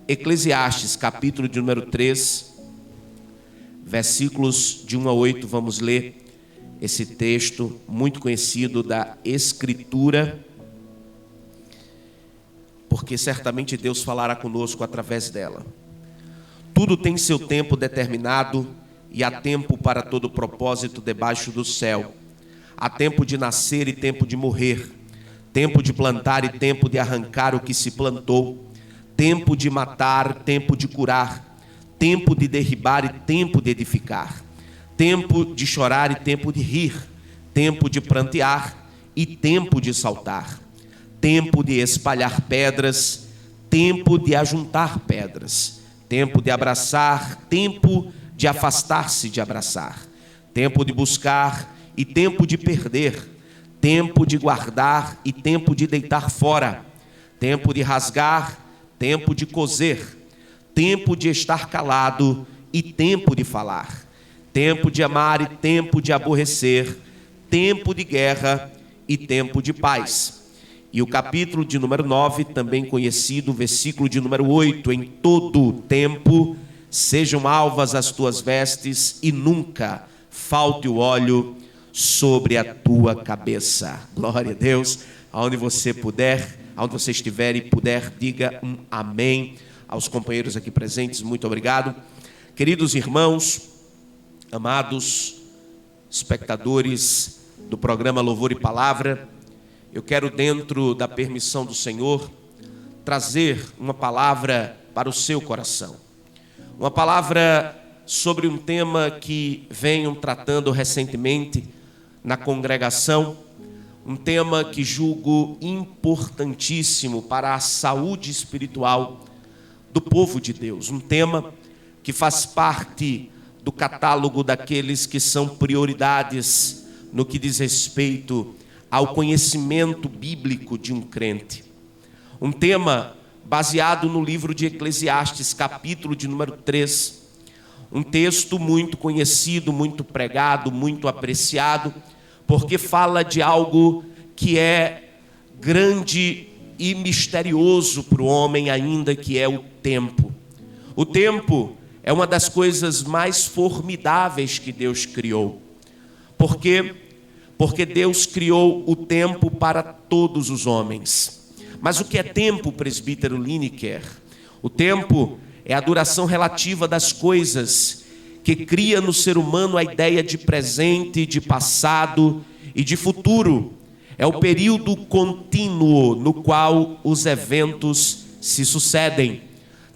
Eclesiastes, capítulo de número 3, versículos de 1 a 8, vamos ler esse texto muito conhecido da Escritura, porque certamente Deus falará conosco através dela. Tudo tem seu tempo determinado e há tempo para todo propósito debaixo do céu. Há tempo de nascer e tempo de morrer, tempo de plantar e tempo de arrancar o que se plantou, tempo de matar, tempo de curar, tempo de derribar e tempo de edificar, tempo de chorar e tempo de rir, tempo de prantear e tempo de saltar, tempo de espalhar pedras, tempo de ajuntar pedras, tempo de abraçar, tempo de afastar-se de abraçar, tempo de buscar e tempo de perder, tempo de guardar e tempo de deitar fora, tempo de rasgar, tempo de coser, tempo de estar calado e tempo de falar, tempo de amar e tempo de aborrecer, tempo de guerra e tempo de paz. E o capítulo de número 9, também conhecido, versículo de número 8, em todo tempo sejam alvas as tuas vestes e nunca falte o óleo sobre a tua cabeça. Glória a Deus. Aonde você puder, aonde você estiver e puder, diga um amém. Aos companheiros aqui presentes, muito obrigado. Queridos irmãos, amados espectadores do programa Louvor e Palavra, eu quero, dentro da permissão do Senhor, trazer uma palavra para o seu coração. Uma palavra sobre um tema que venho tratando recentemente na congregação, um tema que julgo importantíssimo para a saúde espiritual do povo de Deus, um tema que faz parte do catálogo daqueles que são prioridades no que diz respeito ao conhecimento bíblico de um crente. Um tema baseado no livro de Eclesiastes, capítulo de número 3, um texto muito conhecido, muito pregado, muito apreciado, porque fala de algo que é grande e misterioso para o homem ainda, que é o tempo. O tempo é uma das coisas mais formidáveis que Deus criou. Por quê? Porque Deus criou o tempo para todos os homens. Mas o que é tempo, presbítero Lineker? O tempo é a duração relativa das coisas que cria no ser humano a ideia de presente, de passado e de futuro. É o período contínuo no qual os eventos se sucedem.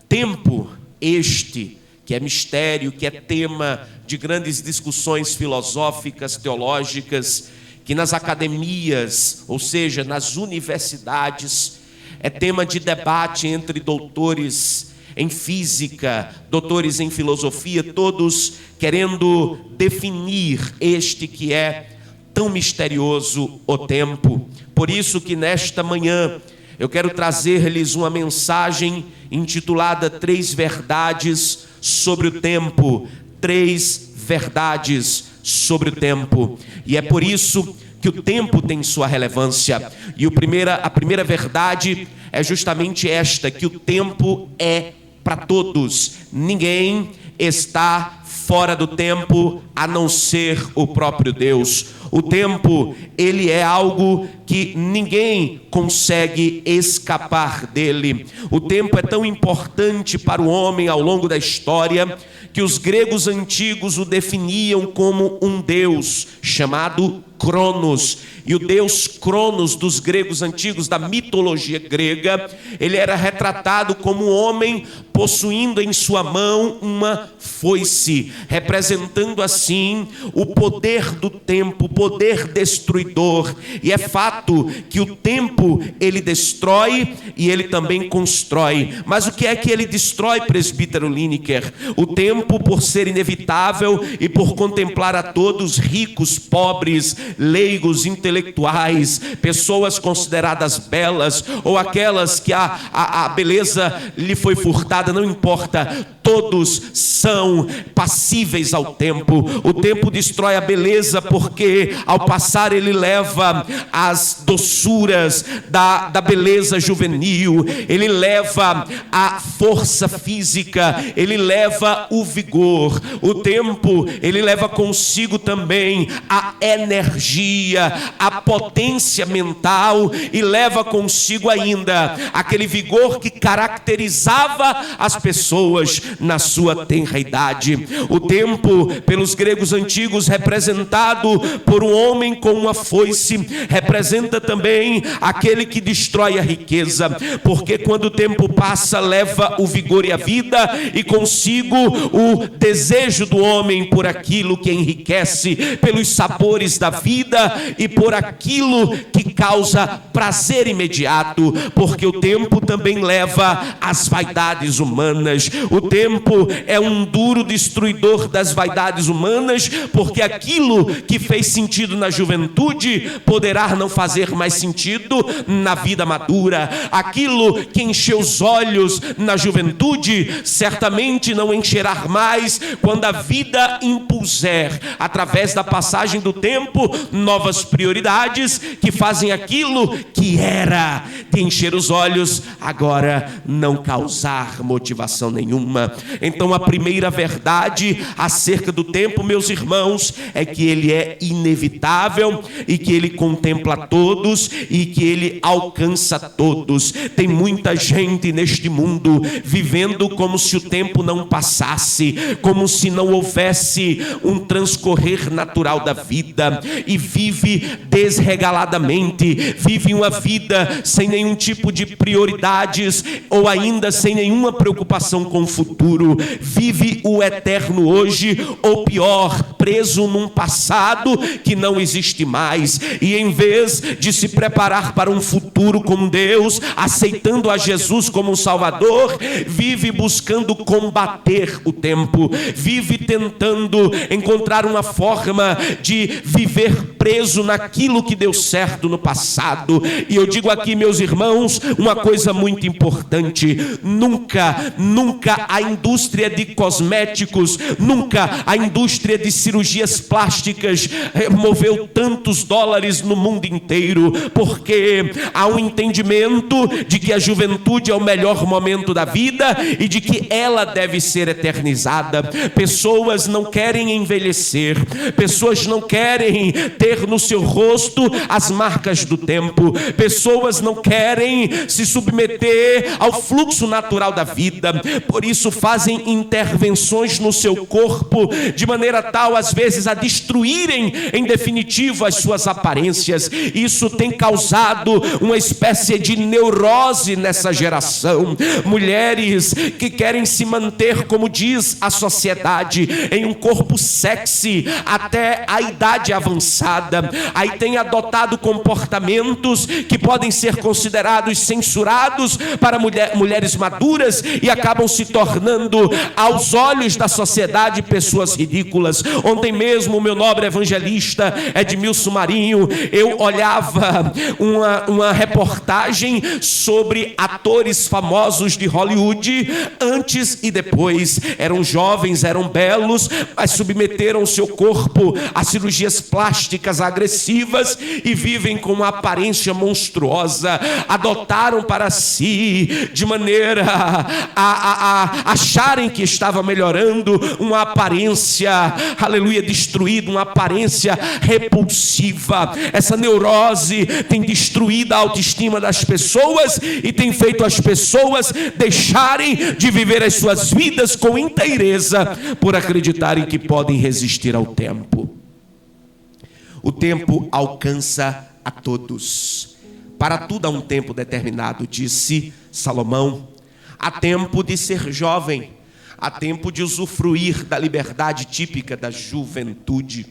Tempo este, que é mistério, que é tema de grandes discussões filosóficas, teológicas, que nas academias, ou seja, nas universidades, é tema de debate entre doutores em física, doutores em filosofia, todos querendo definir este que é tão misterioso, o tempo. Por isso que nesta manhã eu quero trazer-lhes uma mensagem intitulada 3 verdades sobre o tempo. 3 verdades sobre o tempo. E é por isso que o tempo tem sua relevância. E a primeira verdade é justamente esta, que o tempo é para todos. Ninguém está fora do tempo a não ser o próprio Deus. O tempo, ele é algo que ninguém consegue escapar dele. O tempo é tão importante para o homem ao longo da história que os gregos antigos o definiam como um deus chamado Cronos. E o deus Cronos dos gregos antigos, da mitologia grega, ele era retratado como um homem possuindo em sua mão uma foice, representando assim o poder do tempo, o poder destruidor. E é fato que o tempo, ele destrói e ele também constrói. Mas o que é que ele destrói, presbítero Lineker? O tempo, por ser inevitável e por contemplar a todos, ricos, pobres, leigos, intelectuais, pessoas consideradas belas ou aquelas que a beleza lhe foi furtada, não importa, todos são passíveis ao tempo. O tempo destrói a beleza porque ao passar ele leva as doçuras da beleza juvenil, ele leva a força física, ele leva o vigor. O tempo, ele leva consigo também a energia, a potência mental e leva consigo ainda aquele vigor que caracterizava as pessoas na sua tenra idade. O tempo, pelos gregos antigos, representado por um homem com uma foice, representa também aquele que destrói a riqueza, porque quando o tempo passa, leva o vigor e a vida e consigo o desejo do homem por aquilo que enriquece, pelos sabores da vida e por aquilo que causa prazer imediato, porque o tempo também leva as vaidades humanas. O tempo é um duro destruidor das vaidades humanas, porque aquilo que fez sentido na juventude poderá não fazer mais sentido na vida madura. Aquilo que encheu os olhos na juventude certamente não encherá mais quando a vida impuser, através da passagem do tempo, novas prioridades que fazem aquilo que era de encher os olhos agora não causar motivação nenhuma. Então a primeira verdade acerca do tempo, meus irmãos, é que ele é inevitável e que ele contempla todos e que ele alcança todos. Tem muita gente neste mundo vivendo como se o tempo não passasse, como se não houvesse um transcorrer natural da vida, e vive desregaladamente, vive uma vida sem nenhum tipo de prioridades ou ainda sem nenhuma preocupação com o futuro, vive o eterno hoje, ou pior, preso num passado que não existe mais, e em vez de se preparar para um futuro com Deus, aceitando a Jesus como Salvador, vive buscando combater o tempo, vive tentando encontrar uma forma de viver preso naquilo que deu certo no passado. E eu digo aqui, meus irmãos, uma coisa muito importante: nunca a indústria de cosméticos, nunca a indústria de cirurgias plásticas moveu tantos dólares no mundo inteiro, porque há um entendimento de que a juventude é o melhor momento da vida e de que ela deve ser eternizada. Pessoas não querem envelhecer, pessoas não querem ter no seu rosto as marcas do tempo, pessoas não querem se submeter ao fluxo natural da vida, por isso fazem intervenções no seu corpo de maneira tal, às vezes, a destruírem em definitivo as suas aparências. Isso tem causado uma espécie de neurose nessa geração. Mulheres que querem se manter, como diz a sociedade, em um corpo sexy até a idade avançada, aí tem adotado comportamentos que podem ser considerados censurados para mulheres maduras e acabam se tornando, aos olhos da sociedade, pessoas ridículas. Ontem mesmo, o meu nobre evangelista Edmilson Marinho, eu olhava uma reportagem sobre atores famosos de Hollywood antes e depois. Eram jovens, eram belos, mas submeteram o seu corpo a cirurgias plásticas agressivas e vivem com uma aparência monstruosa. Adotaram para si, de maneira a acharem que estava melhorando, uma aparência, aleluia, destruída, uma aparência repulsiva. Essa neurose tem destruído a autoestima das pessoas e tem feito as pessoas deixarem de viver as suas vidas com inteireza por acreditarem que podem resistir ao tempo. O tempo alcança a todos. Para tudo há um tempo determinado, disse Salomão. Há tempo de ser jovem, há tempo de usufruir da liberdade típica da juventude.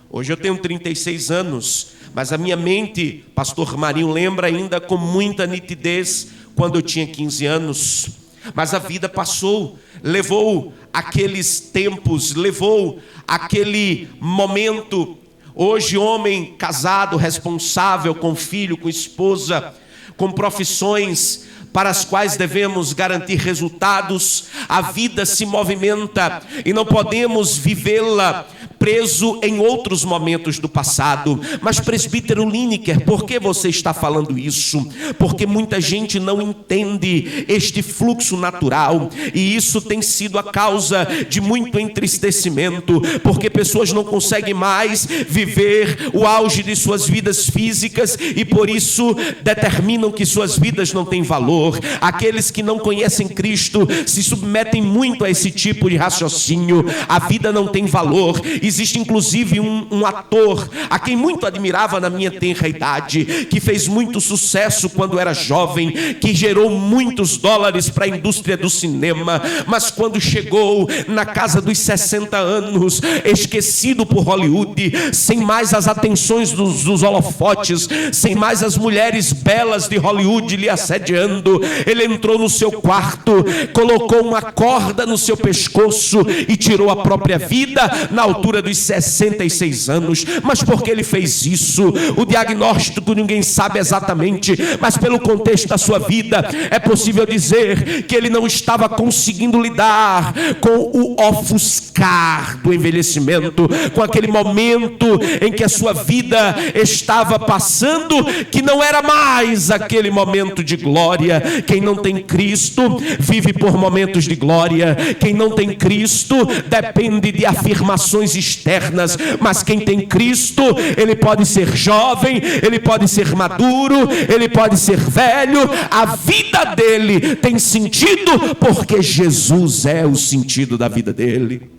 Hoje eu tenho 36 anos, mas a minha mente, pastor Marinho lembra ainda com muita nitidez quando eu tinha 15 anos. Mas a vida passou, levou aqueles tempos, levou aquele momento Hoje, homem casado, responsável, com filho, com esposa, com profissões para as quais devemos garantir resultados, a vida se movimenta e não podemos vivê-la preso em outros momentos do passado. Mas, presbítero Lineker, por que você está falando isso? Porque muita gente não entende este fluxo natural, e isso tem sido a causa de muito entristecimento, porque pessoas não conseguem mais viver o auge de suas vidas físicas e por isso determinam que suas vidas não têm valor. Aqueles que não conhecem Cristo se submetem muito a esse tipo de raciocínio. A vida não tem valor. Existe inclusive um ator a quem muito admirava na minha tenra idade, que fez muito sucesso quando era jovem, que gerou muitos dólares para a indústria do cinema, mas quando chegou na casa dos 60 anos, esquecido por Hollywood, sem mais as atenções dos holofotes, sem mais as mulheres belas de Hollywood lhe assediando, ele entrou no seu quarto, colocou uma corda no seu pescoço e tirou a própria vida na altura dos 66 anos. Mas por que ele fez isso? O diagnóstico ninguém sabe exatamente, mas pelo contexto da sua vida é possível dizer que ele não estava conseguindo lidar com o ofuscar do envelhecimento, com aquele momento em que a sua vida estava passando, que não era mais aquele momento de glória. Quem não tem Cristo vive por momentos de glória. Quem não tem Cristo depende de afirmações externas, mas quem tem Cristo, ele pode ser jovem, ele pode ser maduro, ele pode ser velho, a vida dele tem sentido porque Jesus é o sentido da vida dele.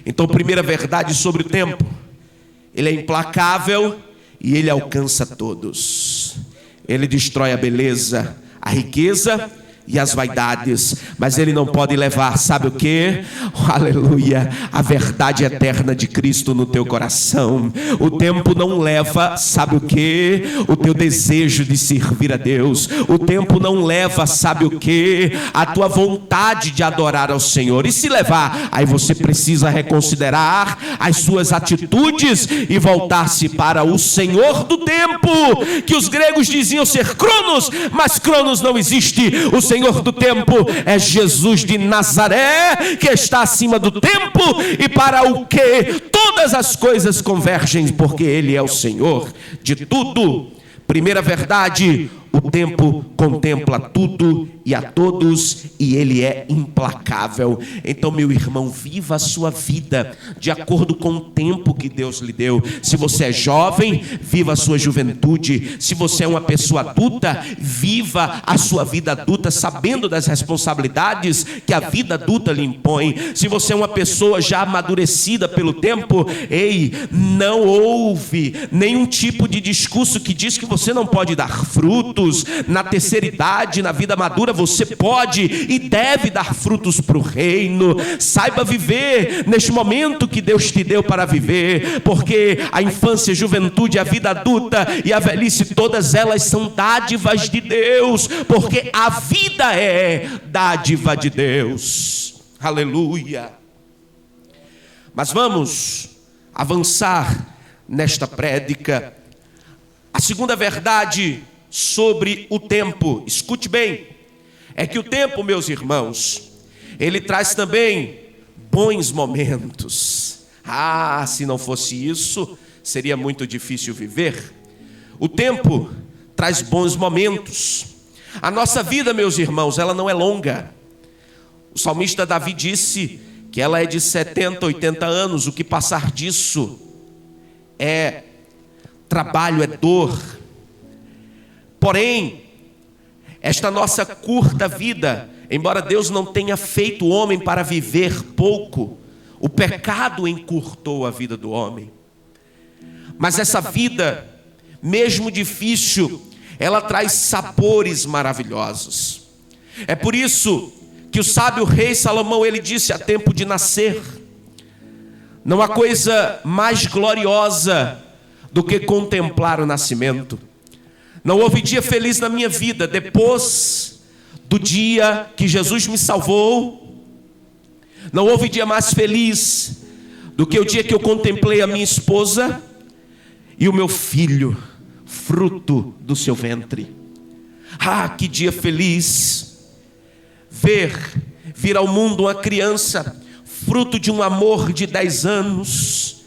Então, primeira verdade sobre o tempo: ele é implacável e ele alcança todos. Ele destrói a beleza, a riqueza e as vaidades, mas ele não pode levar, sabe o que? Aleluia, a verdade eterna de Cristo no teu coração. O tempo não leva, sabe o que? O teu desejo de servir a Deus. O tempo não leva, sabe o que? A tua vontade de adorar ao Senhor. E se levar, aí você precisa reconsiderar as suas atitudes e voltar-se para o Senhor do tempo, que os gregos diziam ser Cronos, mas Cronos não existe. O Senhor do tempo é Jesus de Nazaré, que está acima do tempo e para o que todas as coisas convergem, porque Ele é o Senhor de tudo. Primeira verdade: o tempo contempla tudo e a todos, e ele é implacável. Então, meu irmão, viva a sua vida de acordo com o tempo que Deus lhe deu. Se você é jovem, viva a sua juventude. Se você é uma pessoa adulta, viva a sua vida adulta, sabendo das responsabilidades que a vida adulta lhe impõe. Se você é uma pessoa já amadurecida pelo tempo, ei, não houve nenhum tipo de discurso que diz que você não pode dar frutos. Na terceira idade, na vida madura, você pode e deve dar frutos para o reino. Saiba viver neste momento que Deus te deu para viver, porque a infância, a juventude, a vida adulta e a velhice, todas elas são dádivas de Deus, porque a vida é dádiva de Deus. Aleluia. Mas vamos avançar nesta prédica. A segunda verdade sobre o tempo, escute bem, é que o tempo, meus irmãos, ele traz também bons momentos. Se não fosse isso, seria muito difícil viver. O tempo traz bons momentos. A nossa vida, meus irmãos, ela não é longa. O salmista Davi disse que ela é de 70, 80 anos. O que passar disso é trabalho, é dor. Porém, esta nossa curta vida, embora Deus não tenha feito o homem para viver pouco, o pecado encurtou a vida do homem. Mas essa vida, mesmo difícil, ela traz sabores maravilhosos. É por isso que o sábio rei Salomão, ele disse: há tempo de nascer. Não há coisa mais gloriosa do que contemplar o nascimento. Não houve dia feliz na minha vida depois do dia que Jesus me salvou. Não houve dia mais feliz do que o dia que eu contemplei a minha esposa e o meu filho, fruto do seu ventre. Ah, que dia feliz ver vir ao mundo uma criança, fruto de um amor de 10 anos,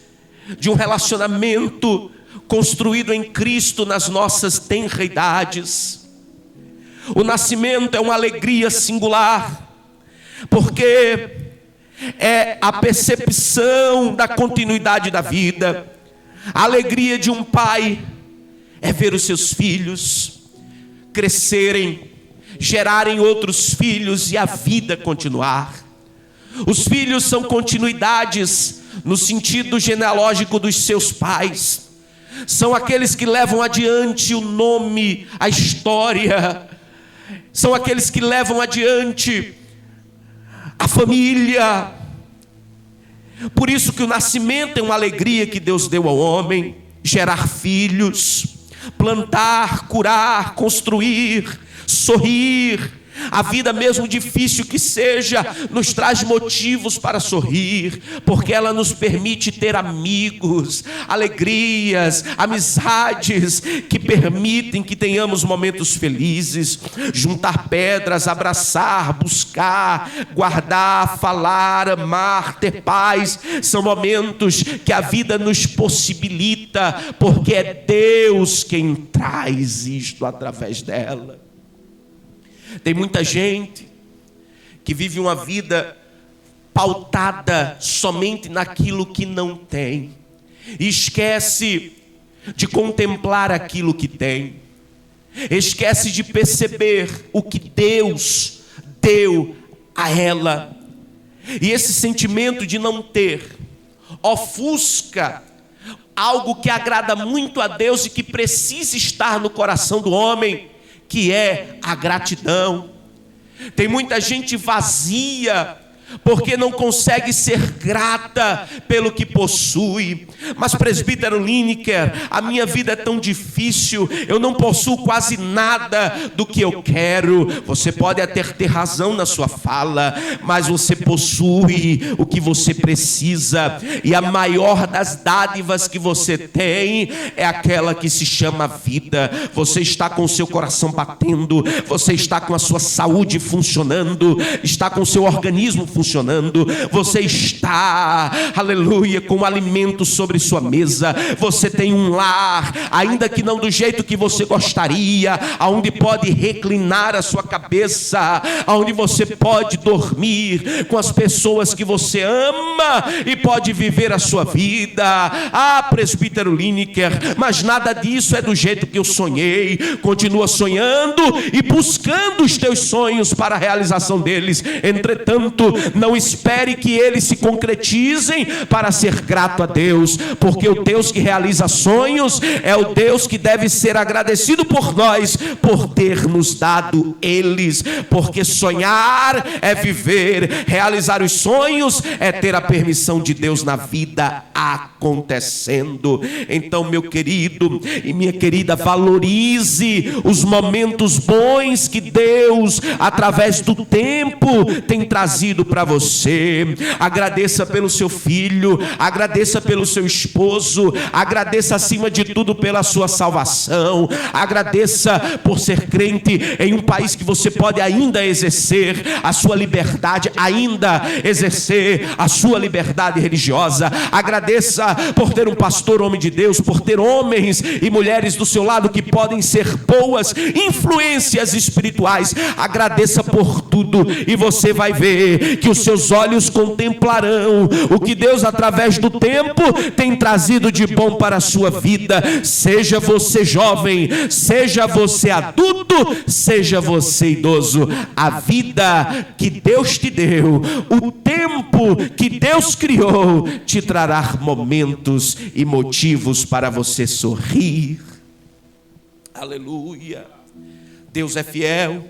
de um relacionamento construído em Cristo nas nossas tenridades. O nascimento é uma alegria singular, porque é a percepção da continuidade da vida. A alegria de um pai é ver os seus filhos crescerem, gerarem outros filhos e a vida continuar. Os filhos são continuidades no sentido genealógico dos seus pais. São aqueles que levam adiante o nome, a história. São aqueles que levam adiante a família. Por isso que o nascimento é uma alegria que Deus deu ao homem. Gerar filhos, plantar, curar, construir, sorrir. A vida, mesmo difícil que seja, nos traz motivos para sorrir, porque ela nos permite ter amigos, alegrias, amizades que permitem que tenhamos momentos felizes. Juntar pedras, abraçar, buscar, guardar, falar, amar, ter paz, são momentos que a vida nos possibilita, porque é Deus quem traz isto através dela. Tem muita gente que vive uma vida pautada somente naquilo que não tem, e esquece de contemplar aquilo que tem, esquece de perceber o que Deus deu a ela, e esse sentimento de não ter ofusca algo que agrada muito a Deus e que precisa estar no coração do homem, que é a gratidão. Tem muita gente vazia, porque não consegue ser grata pelo que possui. Mas, presbítero Lineker, a minha vida é tão difícil, eu não possuo quase nada do que eu quero. Você pode até ter razão na sua fala, mas você possui o que você precisa, e a maior das dádivas que você tem é aquela que se chama vida. Você está com o seu coração batendo, você está com a sua saúde funcionando, está com o seu organismo funcionando, você está, aleluia, com alimento sobre sua mesa, você tem um lar, ainda que não do jeito que você gostaria, aonde pode reclinar a sua cabeça, aonde você pode dormir com as pessoas que você ama e pode viver a sua vida. Ah, presbítero Lineker, mas nada disso é do jeito que eu sonhei. Continua sonhando e buscando os teus sonhos para a realização deles. Entretanto, não espere que eles se concretizem para ser grato a Deus, porque o Deus que realiza sonhos é o Deus que deve ser agradecido por nós, por ter nos dado eles, porque sonhar é viver, realizar os sonhos é ter a permissão de Deus na vida acontecendo. Então, meu querido e minha querida, valorize os momentos bons que Deus, através do tempo, tem trazido para você. Agradeça pelo seu filho, agradeça pelo seu esposo, agradeça acima de tudo pela sua salvação, agradeça por ser crente em um país que você pode ainda exercer a sua liberdade, ainda exercer a sua liberdade religiosa. Agradeça por ter um pastor, homem de Deus, por ter homens e mulheres do seu lado que podem ser boas influências espirituais. Agradeça por tudo, e você vai ver que os seus olhos contemplarão o que Deus, através do tempo, tem trazido de bom para a sua vida. Seja você jovem, seja você adulto, seja você idoso, a vida que Deus te deu, o tempo que Deus criou, te trará momentos e motivos para você sorrir. Aleluia. Deus é fiel.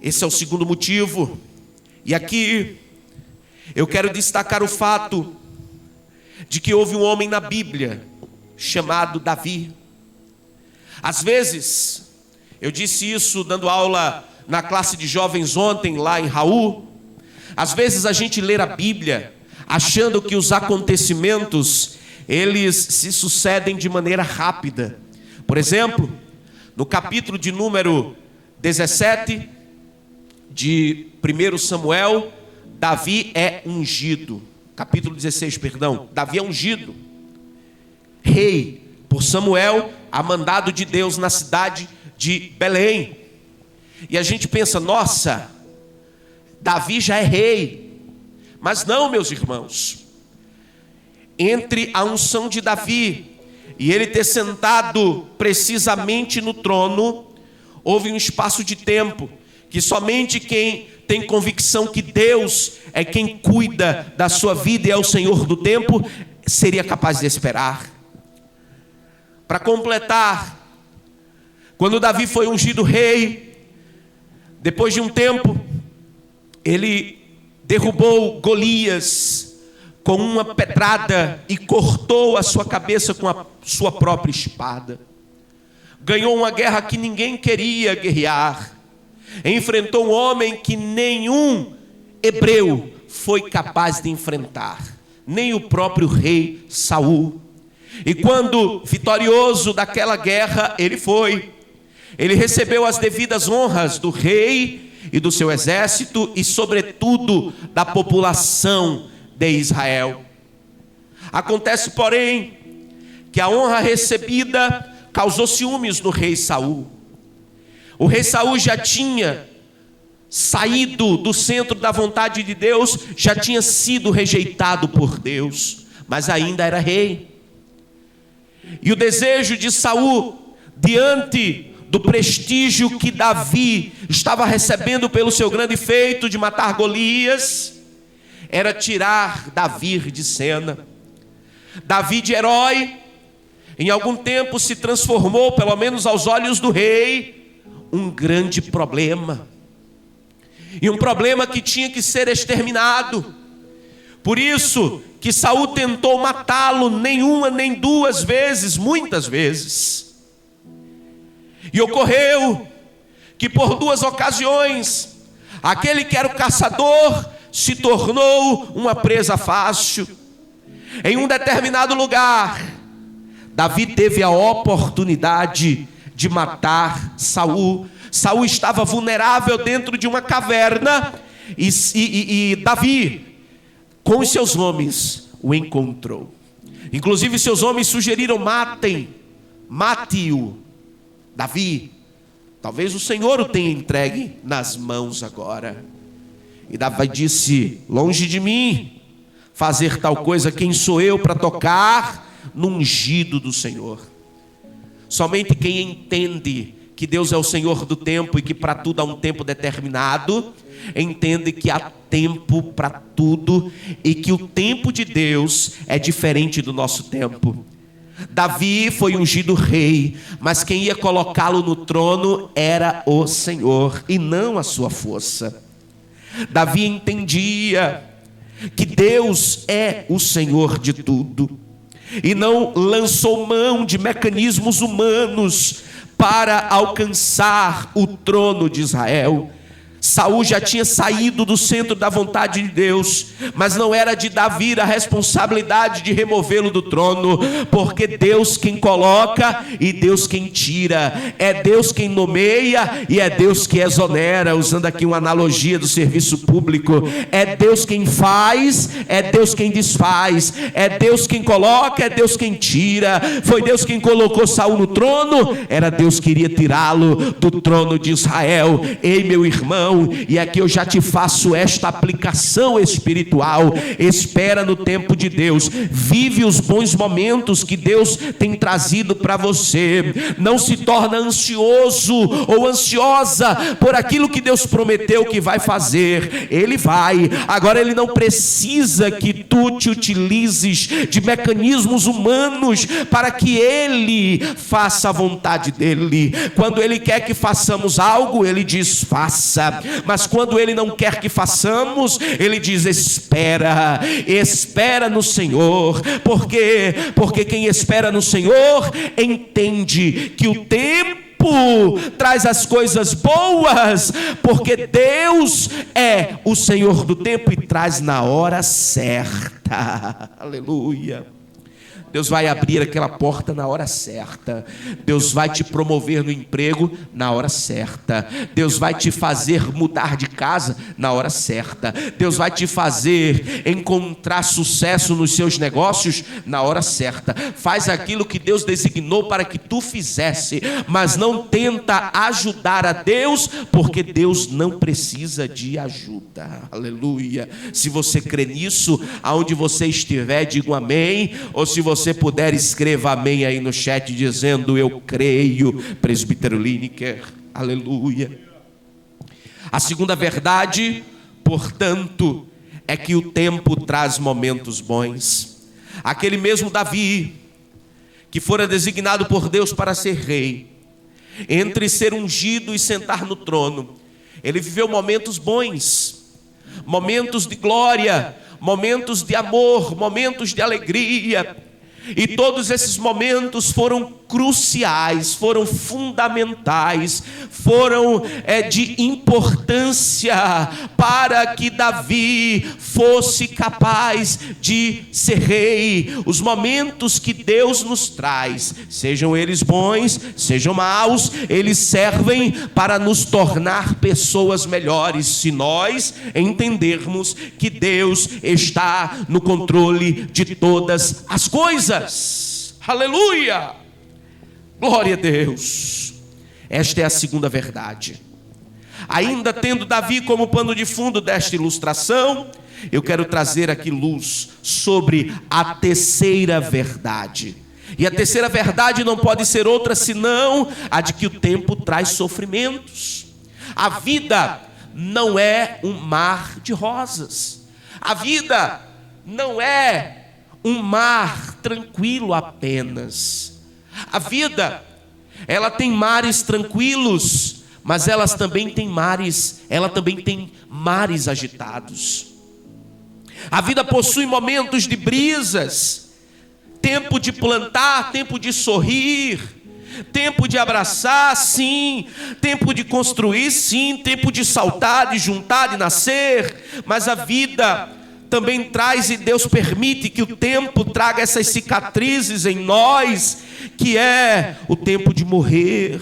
Esse é o segundo motivo. E aqui eu quero destacar o fato de que houve um homem na Bíblia chamado Davi. Às vezes, eu disse isso dando aula na classe de jovens ontem lá em Raul, às vezes a gente lê a Bíblia, achando que os acontecimentos, eles se sucedem de maneira rápida. Por exemplo, no capítulo de número 17 de 1 Samuel, Davi é ungido. Capítulo 16, perdão. Davi é ungido rei por Samuel, a mandado de Deus na cidade de Belém. E a gente pensa, nossa, Davi já é rei. Mas não, meus irmãos. Entre a unção de Davi e ele ter sentado precisamente no trono, houve um espaço de tempo que somente quem tem convicção que Deus é quem cuida da sua vida e é o Senhor do tempo, seria capaz de esperar. Para completar, quando Davi foi ungido rei, depois de um tempo, ele derrubou Golias com uma pedrada e cortou a sua cabeça com a sua própria espada. Ganhou uma guerra que ninguém queria guerrear. Enfrentou um homem que nenhum hebreu foi capaz de enfrentar, nem o próprio rei Saul. E quando vitorioso daquela guerra ele recebeu as devidas honras do rei e do seu exército e sobretudo da população de Israel. Acontece, porém, que a honra recebida causou ciúmes no rei Saul. O rei Saul já tinha saído do centro da vontade de Deus, já tinha sido rejeitado por Deus, mas ainda era rei. E o desejo de Saul, diante do prestígio que Davi estava recebendo pelo seu grande feito de matar Golias, era tirar Davi de cena. Davi, de herói, em algum tempo se transformou, pelo menos aos olhos do rei, um grande problema. E um problema que tinha que ser exterminado. Por isso que Saul tentou matá-lo nem uma nem duas vezes, muitas vezes. E ocorreu que por duas ocasiões, aquele que era o caçador se tornou uma presa fácil. Em um determinado lugar, Davi teve a oportunidade de matar Saul. Saul estava vulnerável dentro de uma caverna e Davi, com os seus homens, o encontrou. Inclusive seus homens sugeriram: mate-o. Davi, talvez o Senhor o tenha entregue nas mãos agora. E Davi disse: longe de mim fazer tal coisa, quem sou eu para tocar no ungido do Senhor? Somente quem entende que Deus é o Senhor do tempo e que para tudo há um tempo determinado, entende que há tempo para tudo e que o tempo de Deus é diferente do nosso tempo. Davi foi ungido rei, mas quem ia colocá-lo no trono era o Senhor e não a sua força. Davi entendia que Deus é o Senhor de tudo e não lançou mão de mecanismos humanos para alcançar o trono de Israel. Saul já tinha saído do centro da vontade de Deus, mas não era de Davi a responsabilidade de removê-lo do trono, porque Deus quem coloca e Deus quem tira, é Deus quem nomeia e é Deus que exonera, usando aqui uma analogia do serviço público. É Deus quem faz, é Deus quem desfaz, é Deus quem coloca, é Deus quem tira. Foi Deus quem colocou Saul no trono, era Deus que iria tirá-lo do trono de Israel. Ei, meu irmão, e aqui eu já te faço esta aplicação espiritual: espera no tempo de Deus, vive os bons momentos que Deus tem trazido para você, não se torna ansioso ou ansiosa por aquilo que Deus prometeu que vai fazer. Ele vai, agora Ele não precisa que tu te utilizes de mecanismos humanos para que Ele faça a vontade dEle. Quando Ele quer que façamos algo, Ele diz: faça. Mas quando Ele não quer que façamos, Ele diz: espera no Senhor. Por quê? Porque quem espera no Senhor entende que o tempo tempo traz as coisas boas, porque Deus é o Senhor do tempo e traz na hora certa. Aleluia. Deus vai abrir aquela porta na hora certa. Deus vai te promover no emprego na hora certa. Deus vai te fazer mudar de casa na hora certa. Deus vai te fazer encontrar sucesso nos seus negócios na hora certa. Faz aquilo que Deus designou para que tu fizesse, mas não tenta ajudar a Deus, porque Deus não precisa de ajuda. Aleluia. Se você crê nisso, aonde você estiver, diga um amém. Ou se você puder, escreva amém aí no chat dizendo eu creio, presbítero Lineker. Aleluia. A segunda verdade, portanto, é que o tempo traz momentos bons. Aquele mesmo Davi, que fora designado por Deus para ser rei, entre ser ungido e sentar no trono, ele viveu momentos bons, momentos de glória, momentos de amor, momentos de alegria. E todos esses momentos foram cruciais, foram fundamentais, foram de importância para que Davi fosse capaz de ser rei. Os momentos que Deus nos traz, sejam eles bons, sejam maus, eles servem para nos tornar pessoas melhores, se nós entendermos que Deus está no controle de todas as coisas. Aleluia! Glória a Deus. Esta é a segunda verdade. Ainda tendo Davi como pano de fundo desta ilustração, eu quero trazer aqui luz sobre a terceira verdade. E a terceira verdade não pode ser outra senão a de que o tempo traz sofrimentos. A vida não é um mar de rosas. A vida não é um mar tranquilo apenas. A vida, ela tem mares tranquilos, mas ela também tem mares agitados. A vida possui momentos de brisas, tempo de plantar, tempo de sorrir, tempo de abraçar, sim, tempo de construir, sim, tempo de saltar, de juntar, de nascer, mas a vida também traz, e Deus permite que o tempo traga essas cicatrizes em nós, que é o tempo de morrer,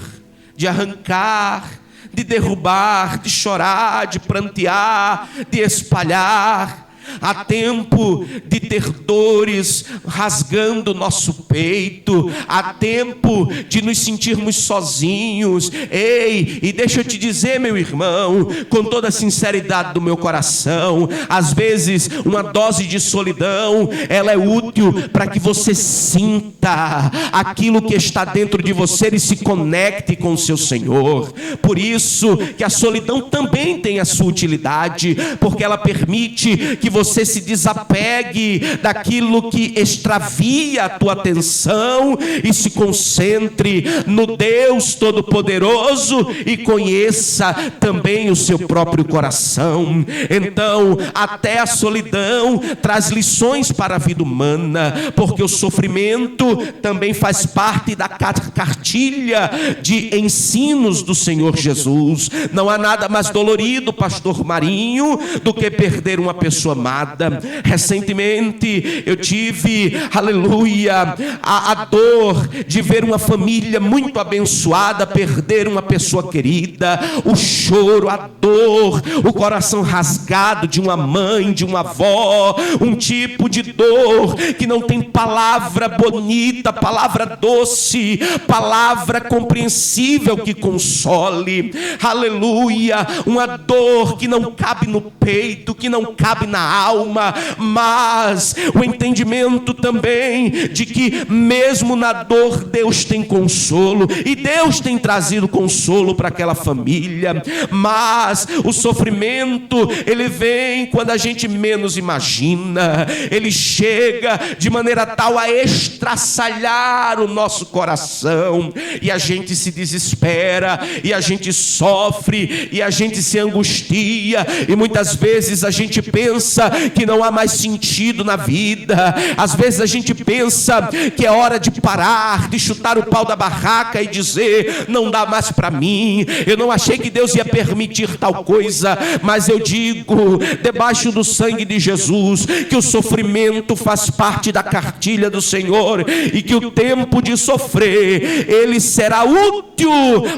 de arrancar, de derrubar, de chorar, de prantear, de espalhar. Há tempo de ter dores rasgando nosso peito, há tempo de nos sentirmos sozinhos. Ei, e deixa eu te dizer, meu irmão, com toda a sinceridade do meu coração, às vezes uma dose de solidão, ela é útil para que você sinta aquilo que está dentro de você e se conecte com o seu Senhor. Por isso que a solidão também tem a sua utilidade, porque ela permite que você se desapegue daquilo que extravia a tua atenção e se concentre no Deus Todo-Poderoso e conheça também o seu próprio coração. Então, até a solidão traz lições para a vida humana, porque o sofrimento também faz parte da cartilha de ensinos do Senhor Jesus. Não há nada mais dolorido, pastor Marinho, do que perder uma pessoa amada. Recentemente eu tive, aleluia, a dor de ver uma família muito abençoada perder uma pessoa querida, o choro, a dor, o coração rasgado de uma mãe, de uma avó, um tipo de dor que não tem palavra bonita, palavra doce, palavra compreensível que console, aleluia, uma dor que não cabe no peito, que não cabe na alma, mas o entendimento também de que mesmo na dor Deus tem consolo, e Deus tem trazido consolo para aquela família. Mas o sofrimento, ele vem quando a gente menos imagina, ele chega de maneira tal a estraçalhar o nosso coração, e a gente se desespera, e a gente sofre, e a gente se angustia, e muitas vezes a gente pensa que não há mais sentido na vida. Às vezes a gente pensa que é hora de parar, de chutar o pau da barraca e dizer: não dá mais para mim, eu não achei que Deus ia permitir tal coisa. Mas eu digo, debaixo do sangue de Jesus, que o sofrimento faz parte da cartilha do Senhor, e que o tempo de sofrer, ele será útil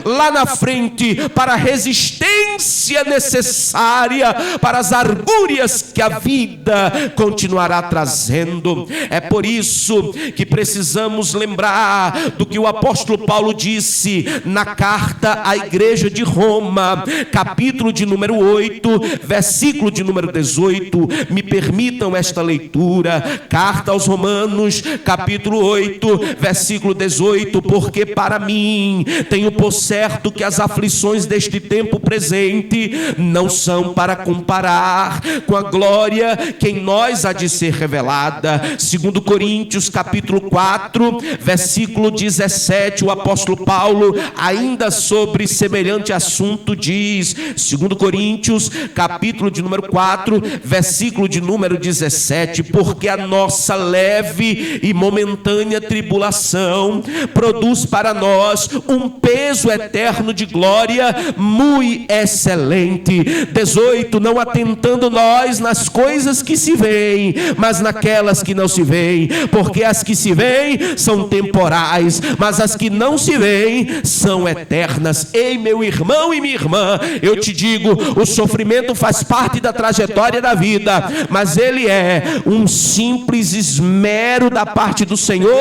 lá na frente para a resistência necessária para as argúrias que a vida continuará trazendo. É por isso que precisamos lembrar do que o apóstolo Paulo disse na carta à igreja de Roma, capítulo de número 8, versículo de número 18. Me permitam esta leitura. Carta aos Romanos, capítulo 8, versículo 18. Porque para mim tenho por certo que as aflições deste tempo presente não são para comparar com a glória que em nós há de ser revelada. 2 Coríntios capítulo 4, versículo 17, o apóstolo Paulo, ainda sobre semelhante assunto, diz, 2 Coríntios capítulo de número 4, versículo de número 17: porque a nossa leve e momentânea tribulação produz para nós um peso eterno de glória muito excelente. 18: não atentando nós nas coisas que se veem, mas naquelas que não se veem, porque as que se veem são temporais, mas as que não se veem são eternas. Ei, meu irmão e minha irmã, eu te digo, o sofrimento faz parte da trajetória da vida, mas ele é um simples esmero da parte do Senhor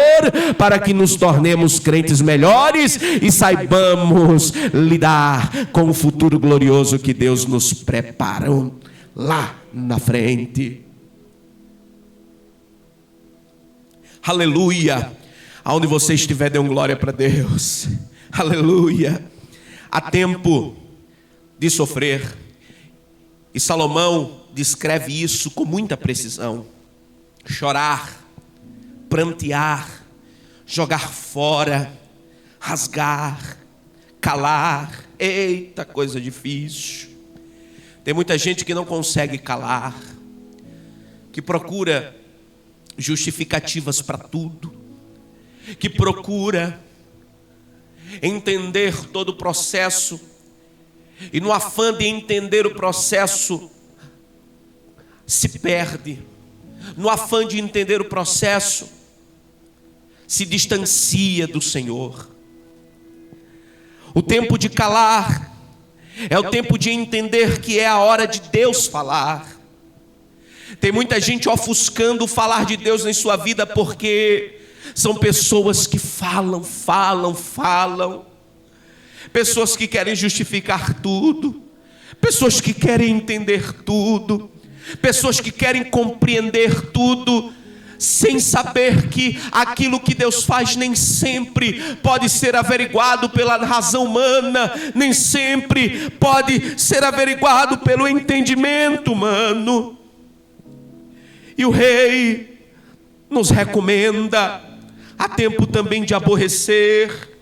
para que nos tornemos crentes melhores e saibamos lidar com o futuro glorioso que Deus nos preparou lá na frente. Aleluia. Aonde você estiver, dê glória para Deus. Aleluia. Há tempo de sofrer, e Salomão descreve isso com muita precisão: chorar, prantear, jogar fora, rasgar, calar. Eita, coisa difícil. Tem muita gente que não consegue calar, que procura justificativas para tudo, que procura entender todo o processo, e no afã de entender o processo se perde. No afã de entender o processo se distancia do Senhor. O tempo de calar é o tempo de entender que é a hora de Deus falar. Tem muita gente ofuscando o falar de Deus em sua vida, porque são pessoas que falam. Pessoas que querem justificar tudo, pessoas que querem entender tudo, pessoas que querem compreender tudo, sem saber que aquilo que Deus faz nem sempre pode ser averiguado pela razão humana, nem sempre pode ser averiguado pelo entendimento humano. E o rei nos recomenda: há tempo também de aborrecer,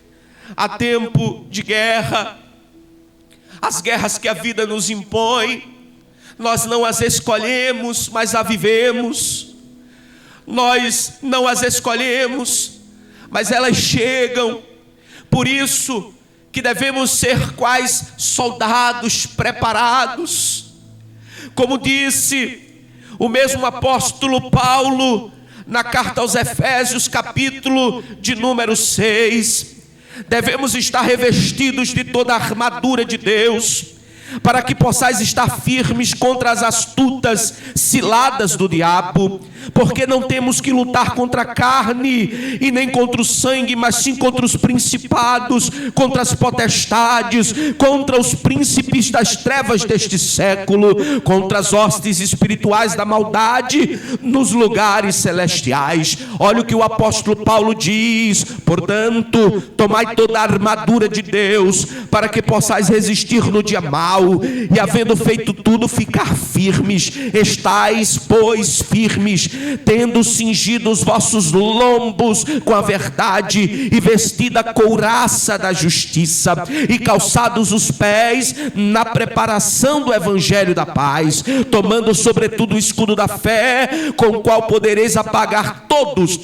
há tempo de guerra. As guerras que a vida nos impõe, nós não as escolhemos, mas a vivemos. Nós não as escolhemos, mas elas chegam. Por isso que devemos ser quais soldados preparados. Como disse o mesmo apóstolo Paulo na carta aos Efésios, capítulo de número 6, devemos estar revestidos de toda a armadura de Deus, para que possais estar firmes contra as astutas ciladas do diabo, porque não temos que lutar contra a carne e nem contra o sangue, mas sim contra os principados, contra as potestades, contra os príncipes das trevas deste século, contra as hostes espirituais da maldade nos lugares celestiais. Olha o que o apóstolo Paulo diz: portanto, tomai toda a armadura de Deus, para que possais resistir no dia mau, e havendo feito tudo, ficar firmes. Estais, pois, firmes, tendo cingido os vossos lombos com a verdade, e vestida a couraça da justiça, e calçados os pés na preparação do evangelho da paz, tomando sobretudo o escudo da fé, com o qual podereis apagar todos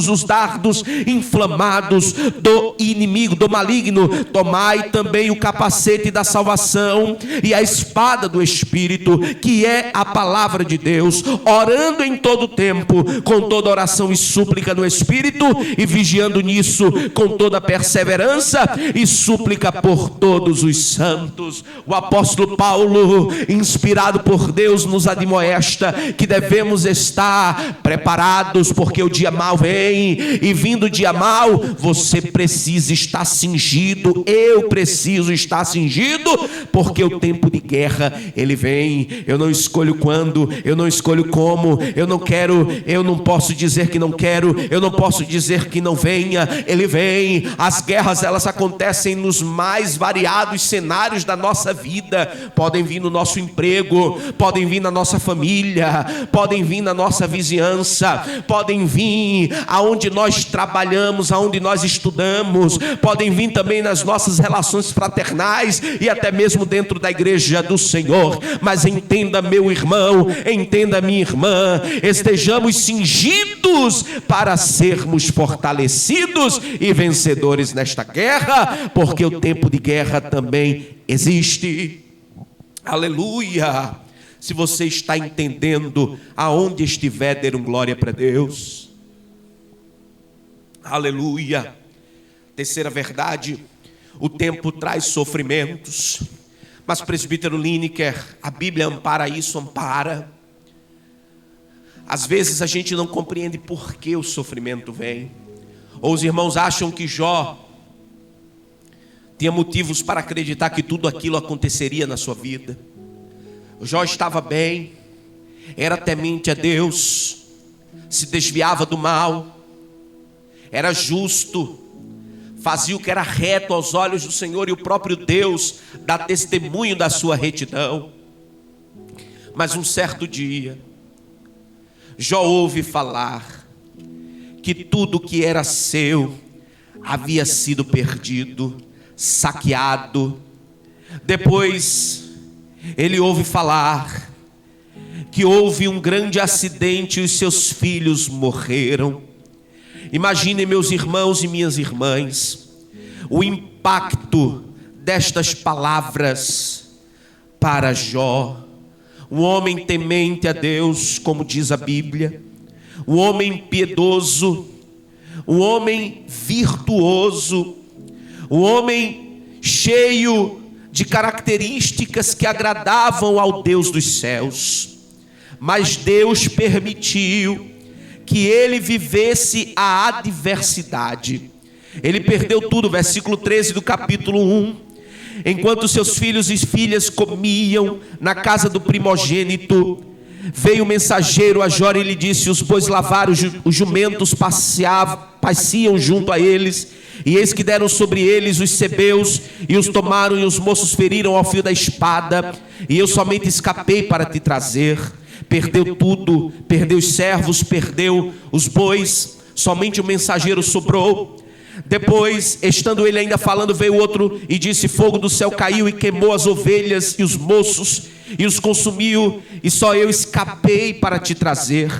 os dardos inflamados do inimigo, do maligno. Tomai também o capacete da salvação e a espada do Espírito, que é a palavra de Deus, orando em todo tempo, com toda oração e súplica no Espírito, e vigiando nisso com toda perseverança e súplica por todos os santos. O apóstolo Paulo, inspirado por Deus, nos admoesta que devemos estar preparados, porque o dia mau vem, e vindo o dia mau, você precisa estar cingido, eu preciso estar cingido, porque o tempo de guerra, ele vem. Eu não escolho quando, eu não escolho como, eu não quero, eu não posso dizer que não quero, eu não posso dizer que não venha, ele vem. As guerras, elas acontecem nos mais variados cenários da nossa vida. Podem vir no nosso emprego, podem vir na nossa família, podem vir na nossa vizinhança, podem vir aonde nós trabalhamos, aonde nós estudamos, podem vir também nas nossas relações fraternais e até mesmo dentro da igreja do Senhor. Mas entenda, meu irmão, entenda, minha irmã, estejamos cingidos para sermos fortalecidos e vencedores nesta guerra, porque o tempo de guerra também existe. Aleluia! Se você está entendendo, aonde estiver, dê glória para Deus. Aleluia! Terceira verdade: o tempo traz sofrimentos. Mas, presbítero Lineker, a Bíblia ampara isso, ampara. Às vezes a gente não compreende por que o sofrimento vem. Ou os irmãos acham que Jó tinha motivos para acreditar que tudo aquilo aconteceria na sua vida. Jó estava bem, era temente a Deus, se desviava do mal, era justo, fazia o que era reto aos olhos do Senhor, e o próprio Deus dá testemunho da sua retidão. Mas um certo dia, Jó ouve falar que tudo que era seu havia sido perdido, saqueado. Depois ele ouve falar que houve um grande acidente e os seus filhos morreram. Imaginem, meus irmãos e minhas irmãs, o impacto destas palavras para Jó, um homem temente a Deus, como diz a Bíblia, um homem piedoso, um homem virtuoso, um homem cheio de características que agradavam ao Deus dos céus. Mas Deus permitiu que ele vivesse a adversidade. Ele perdeu tudo, versículo 13 do capítulo 1. Enquanto seus filhos e filhas comiam na casa do primogênito, veio o mensageiro a Jó e lhe disse: os bois lavaram, os jumentos passeam junto a eles, e eis que deram sobre eles os sebeus, e os tomaram, e os moços feriram ao fio da espada, e eu somente escapei para te trazer. Perdeu tudo, perdeu os servos, perdeu os bois, somente o mensageiro sobrou. Depois, estando ele ainda falando, veio outro e disse: fogo do céu caiu e queimou as ovelhas e os moços, e os consumiu, e só eu escapei para te trazer.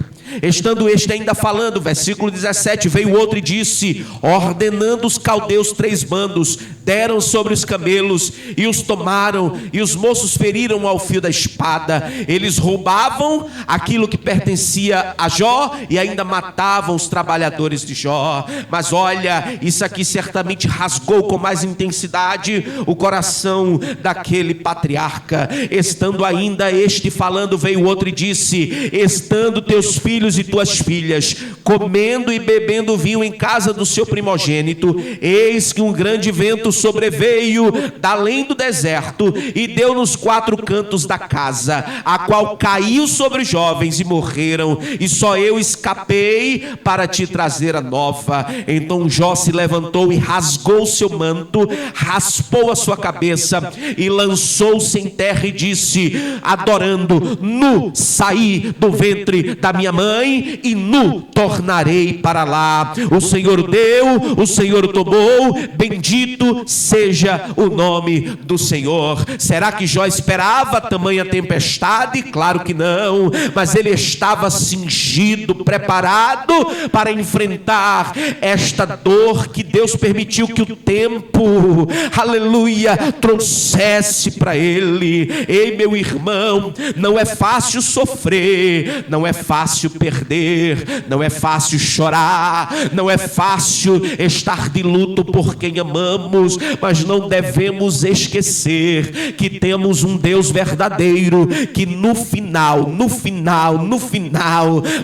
Estando este ainda falando, versículo 17, veio outro e disse: ordenando os caldeus 3 bandos, deram sobre os camelos e os tomaram, e os moços feriram ao fio da espada. Eles roubavam aquilo que pertencia a Jó e ainda matavam os trabalhadores de Jó. Mas olha, isso aqui certamente rasgou com mais intensidade o coração daquele patriarca. Estando ainda este falando, veio outro e disse: estando teus filhos e tuas filhas comendo e bebendo vinho em casa do seu primogênito, eis que um grande vento sobreveio da além do deserto e deu nos 4 cantos da casa, a qual caiu sobre os jovens e morreram, e só eu escapei para te trazer a nova. Então Jó se levantou e rasgou seu manto, raspou a sua cabeça e lançou-se em terra e disse, adorando: nu saí do ventre da minha mãe, mãe e nu tornarei para lá. O Senhor deu, o Senhor tomou, bendito seja o nome do Senhor. Será que Jó esperava tamanha tempestade? Claro que não, mas ele estava cingido, preparado para enfrentar esta dor que Deus permitiu que o tempo, aleluia, trouxesse para ele. Ei, meu irmão, não é fácil sofrer, não é fácil perder, não é fácil chorar, não é fácil estar de luto por quem amamos, mas não devemos esquecer que temos um Deus verdadeiro que no final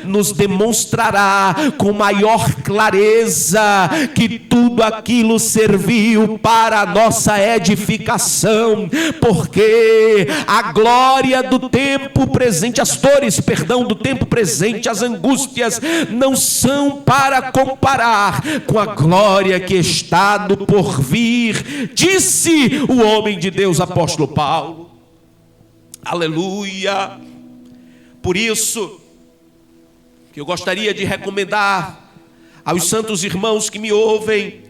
nos demonstrará com maior clareza que tudo aquilo serviu para a nossa edificação, porque a glória do tempo presente, as dores, do tempo presente, as angústias não são para comparar com a glória que está no porvir, disse o homem de Deus, apóstolo Paulo. Aleluia. Por isso que eu gostaria de recomendar aos santos irmãos que me ouvem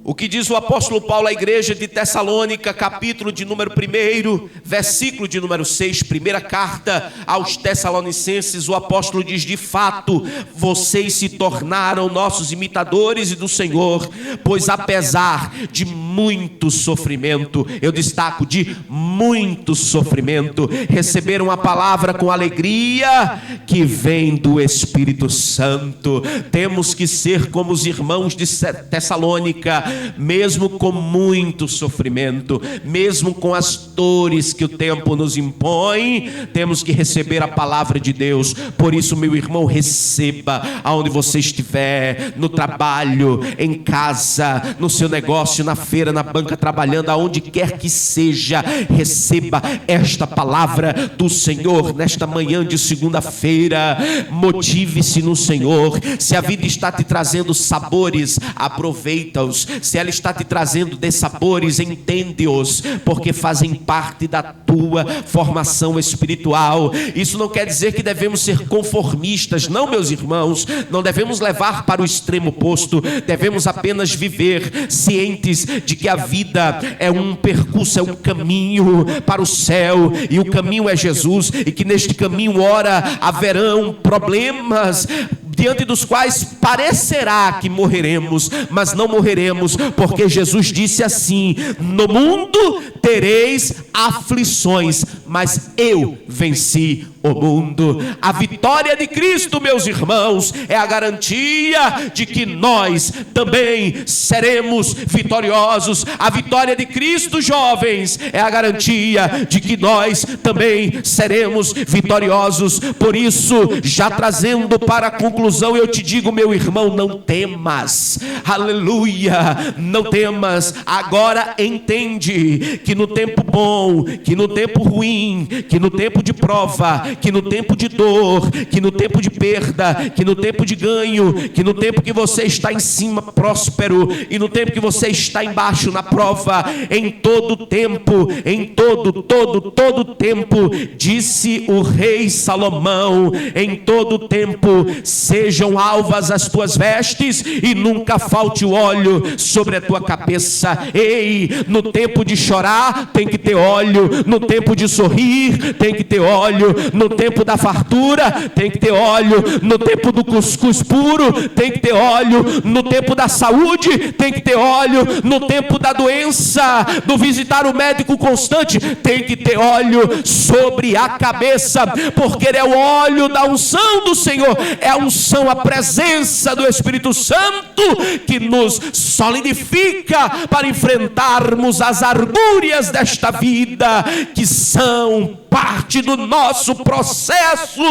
o que diz o apóstolo Paulo à igreja de Tessalônica, capítulo de número 1, versículo de número 6, primeira carta aos Tessalonicenses. O apóstolo diz: de fato, vocês se tornaram nossos imitadores e do Senhor, pois apesar de muito sofrimento, eu destaco, de muito sofrimento, receberam a palavra com alegria que vem do Espírito Santo. Temos que ser como os irmãos de Tessalônica, mesmo com muito sofrimento, mesmo com as dores que o tempo nos impõe, temos que receber a palavra de Deus. Por isso, meu irmão, receba aonde você estiver, no trabalho, em casa, no seu negócio, na feira, na banca, trabalhando, aonde quer que seja, receba esta palavra do Senhor nesta manhã de segunda-feira. Motive-se no Senhor. Se a vida está te trazendo sabores, aproveita-os. Se ela está te trazendo dessabores, entende-os, porque fazem parte da tua formação espiritual. Isso não quer dizer que devemos ser conformistas, não, meus irmãos. Não devemos levar para o extremo oposto. Devemos apenas viver cientes de que a vida é um percurso, é um caminho para o céu, e o caminho é Jesus, e que neste caminho, ora, haverão problemas diante dos quais parecerá que morreremos, mas não morreremos, porque Jesus disse assim: no mundo tereis aflições, mas eu venci o mundo. A vitória de Cristo, meus irmãos, é a garantia de que nós também seremos vitoriosos. A vitória de Cristo, jovens, é a garantia de que nós também seremos vitoriosos. Por isso, já trazendo para a conclusão, eu te digo, meu irmão, não temas. Aleluia, não temas. Agora entende que no tempo bom, que no tempo ruim, que no tempo de prova, que no tempo de dor, que no tempo de perda, que no tempo de ganho, que no tempo que você está em cima, próspero, e no tempo que você está embaixo, na prova, em todo tempo, em todo tempo, disse o rei Salomão, em todo tempo sejam alvas as tuas vestes e nunca falte o óleo sobre a tua cabeça. Ei, no tempo de chorar tem que ter óleo, no tempo de sorrir tem que ter óleo, no tempo da fartura tem que ter óleo, no tempo do cuscuz puro tem que ter óleo, no tempo da saúde tem que ter óleo, no tempo da doença, do visitar o médico constante, tem que ter óleo sobre a cabeça, porque é o óleo da unção do Senhor, é a unção, a presença do Espírito Santo que nos solidifica para enfrentarmos as argúrias desta vida, que são parte do nosso processo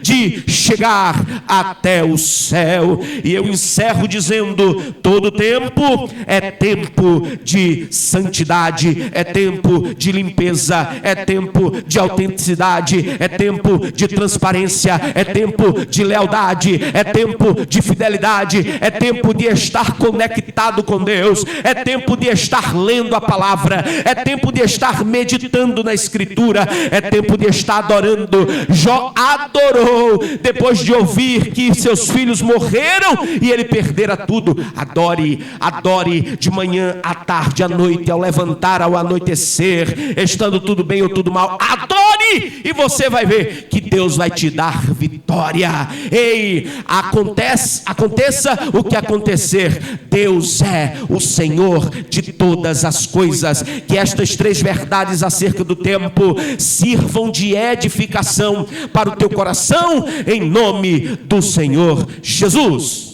de chegar até o céu. E eu encerro dizendo: todo tempo é tempo de santidade, é tempo de limpeza, é tempo de autenticidade, é tempo de transparência, é tempo de lealdade, é tempo de fidelidade, é tempo de estar conectado com Deus, é tempo de estar lendo a palavra, é tempo de estar meditando na Escritura, é tempo podia estar adorando. Jó adorou depois de ouvir que seus filhos morreram e ele perdera tudo. Adore, adore de manhã, à tarde, à noite, ao levantar, ao anoitecer, estando tudo bem ou tudo mal. Adore e você vai ver que Deus vai te dar vitória. Ei, aconteça o que acontecer, Deus é o Senhor de todas as coisas. Que estas 3 verdades acerca do tempo sirvam de edificação para o teu coração, em nome do Senhor Jesus.